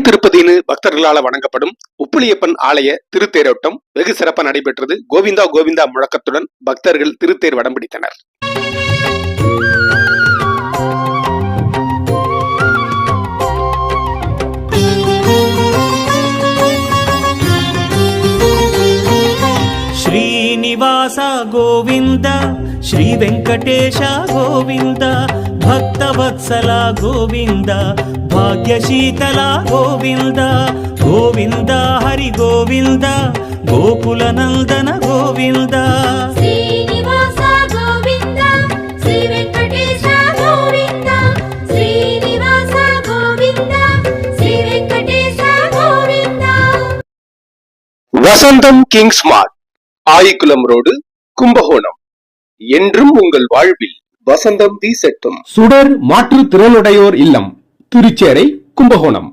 திருப்பதினு பக்தர்களால் வணங்கப்படும் உப்புளியப்பன் ஆலய திருத்தேரோட்டம் வெகு சிறப்பாக நடைபெற்றது. கோவிந்தா கோவிந்தா முழக்கத்துடன் பக்தர்கள் திருத்தேர் வடம் பிடித்தனர். శ్రీనివాస గోవింద శ్రీ వెంకటేశ గోవింద భక్తవత్సల గోవింద భాగ్యశీతల గోవింద గోవింద హరి గోవింద గోకుల నందన గోవింద. శ్రీనివాస గోవింద శ్రీ వెంకటేశ గోవింద శ్రీనివాస గోవింద శ్రీ వెంకటేశ గోవింద. வசந்தம் கிங்ஸ் மார்ட், ஆயிக்குளம் ரோடு, கும்பகோணம். என்றும் உங்கள் வாழ்வில் வசந்தம் வீசட்டும். சுடர் மாற்றுத்திறனுடையோர் இல்லம், திருச்சேரை, கும்பகோணம்.